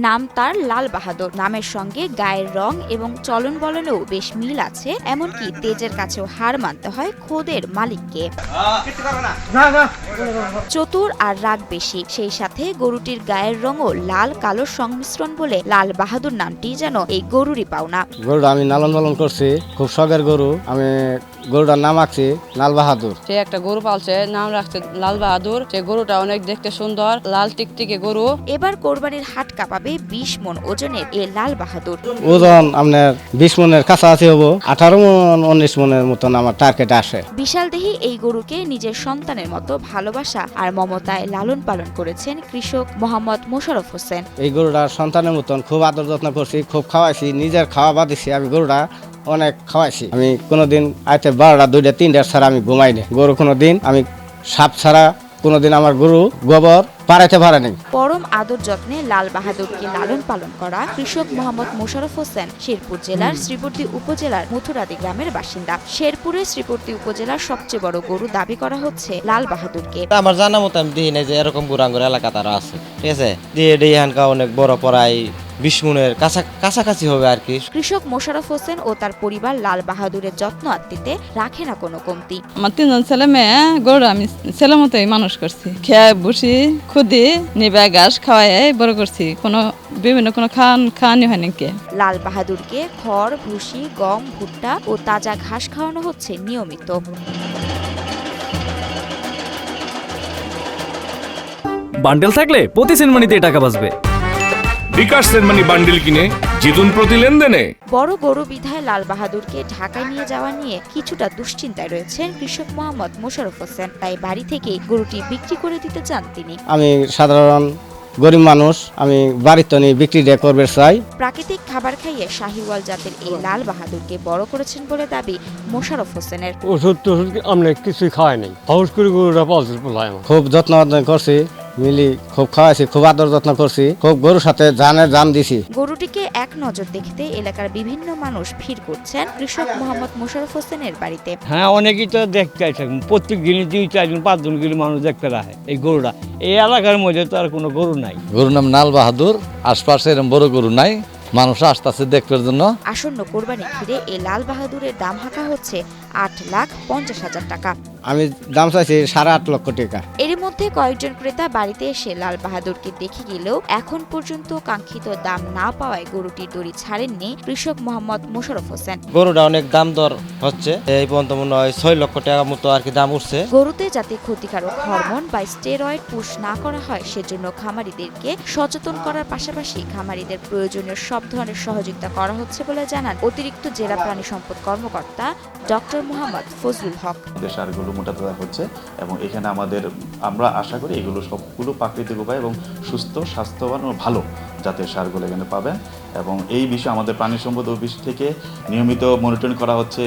নাম তার লাল বাহাদুর। নামের সঙ্গে গায়ের রং এবং চলন বলনেও বেশ মিল আছে, এমনকি তেজের কাছেও হার মানতে হয় খোদের মালিককে। চতুর আর রাগ বেশি, সেই সাথে গরুটির গায়ের রঙও লাল কালোর সংমিশ্রণ বলে লাল বাহাদুর নামটি যেন এই গরুরই পাওনা। গরুটা আমি লালন পালন করছি, খুব শখের গরু। আমি গরুটার নাম রাখছি লাল বাহাদুর। সে একটা গরু পালছে, নাম রাখছে লাল বাহাদুর। সে গরুটা অনেক দেখতে সুন্দর, লাল টিকটিকে গরু। এবার কোরবানির হাট কাঁপাবে 20 মন ওজনের এ লাল বাহাদুর। ওজন আপনার 20 মনের কাছাকাছি হবো, 18 মন 19 মনের মতন আমার টার্গেট আসে। বিশালদেহী এই গরুকে নিজের সন্তানের মতো ভালোবাসা আর মমতায় লালন পালন করেছেন কৃষক মোহাম্মদ মোশাররফ হোসেন। এই গরুটার সন্তানের মতন খুব আদর যত্ন করছি, খুব খাওয়াইছি, নিজের খাওয়া বাদিছি। আমি গরুটা অনেক খাওয়াইছি। আমি কোনোদিন আইতে 12টা 2টা 3টা ছাড়া আমি ঘুমাই না। গরু কোনোদিন আমি সাপ ছাড়া কোনোদিন আমার গরু গোবর পাড়াইতে পারে নাই। পরম আদর যত্নে লাল বাহাদুরকে লালন পালন করা কৃষক মোহাম্মদ মোশাররফ হোসেন শেরপুর জেলার শ্রীবর্দী উপজেলার মথুরাদি গ্রামের বাসিন্দা। শেরপুরে শ্রীবর্দী উপজেলার সবচেয়ে বড় গরু দাবি করা হচ্ছে লাল বাহাদুরকে। আমার জানা মতো আমি দিই না যে এরকম গুরাঙ্গুর এলাকা তারা আছে, ঠিক আছে। দিয়ে এখানকা অনেক বড় পড়াই 20 মনের কাছাকাছি হবে আর কি। কৃষক মোশাররফ হোসেন ও তার পরিবার লাল বাহাদুরের যত্ন আত্মিতে রাখে না কোনো কমতি। আমার 3জন ছেলে মেয়ে, গরু আমি ছেলে মতোই মানুষ করছি। খেয়ে বসি খুদি নিবে ঘাস খাওয়াই বড় করছি। বিভিন্ন কোনো খাওয়ানি হয়নি কে। লাল বাহাদুরকে খড়, ভুসি, গম, ভুট্টা ও তাজা ঘাস খাওয়ানো হচ্ছে নিয়মিত। বান্ডেল থাকলে প্রতি সেনমানিতে টাকা বাঁচবে। বিকাশ সেনমানি বান্ডেল কিনে জিতুন প্রতি লেনদেনে। বড় গরু বিধায় লাল বাহাদুরকে ঢাকায় নিয়ে যাওয়া নিয়ে কিছুটা দুশ্চিন্তায় রয়েছেন কৃষক মোহাম্মদ মোশাররফ হোসেন। তাই বাড়ি থেকেই গরুটি বিক্রি করে দিতে চান তিনি। আমি সাধারণ গরিব মানুষ, আমি বাড়িতে নিয়ে বিক্রি করবে চাই। প্রাকৃতিক খাবার খাইয়ে শাহিওয়াল জাতের এই লাল বাহাদুরকে বড় করেছেন বলে দাবি মোশাররফ হোসেনের। ওষুধ টষুধ আমরা কিছুই খাওয়াই নাই, হাউস করে গরুটা পালছে বলাই আমার। খুব যত্ন করছি, মিলি খুব খাওয়াইছি, খুব আদর যত্ন করছি, খুব গরুর সাথে জান দিছি। গরুটিকে এক নজর দেখতে এলাকার বিভিন্ন মানুষ ভিড় করছেন কৃষক মোহাম্মদ মোশাররফ হোসেনের বাড়িতে। হ্যাঁ, অনেকেই তো দেখতে আসে, প্রত্যেক দিনই 2-4জন 5জন করে মানুষ দেখতে রাখে এই গরুটা। এই এলাকার মধ্যে তো আর কোনো গরু নাই। গরুর নাম লাল বাহাদুর। আশপাশে এরকম বড় গরু নাই, মানুষ আসতেছে দেখবার জন্য। আসন্ন কোরবানি ঘিরে এই লাল বাহাদুরের দাম হাঁকা হচ্ছে 8,50,000 টাকা। আমি দাম চাইছি 8.5 লক্ষ টাকা। এর মধ্যে কয়েকজন ক্রেতা বাড়িতে এসে লাল বাহাদুরকে দেখে গেলেও এখন পর্যন্ত কাঙ্ক্ষিত দাম না পাওয়ায় গরুটির দড়ি ছাড়েননি কৃষক মোহাম্মদ মোশাররফ হোসেন। গরুটা অনেক দাম দর হচ্ছে, এই পর্যন্ত মনে হয় 6 লক্ষ টাকা মতো আর কি দাম উঠছে। গরুতে যাতে ক্ষতিকারক হরমোন বা স্টেরয়েড পুশ না করা হয় সেজন্য খামারিদেরকে সচেতন করার পাশাপাশি খামারিদের প্রয়োজনীয় সব ধরনের সহযোগিতা করা হচ্ছে বলে জানান অতিরিক্ত জেলা প্রাণী সম্পদ কর্মকর্তা ডক্টর মোহাম্মদ ফজলুল হক। সারগুলো মোটা তাজা হচ্ছে এবং এখানে আমরা আশা করি এগুলো সবগুলো প্রাকৃতিক উপায় এবং সুস্থ, স্বাস্থ্যবান ও ভালো জাতের সারগুলো এখানে পাবেন। এবং এই বিষয়ে আমাদের প্রাণী সম্পদ অফিস থেকে নিয়মিত মনিটরিং করা হচ্ছে,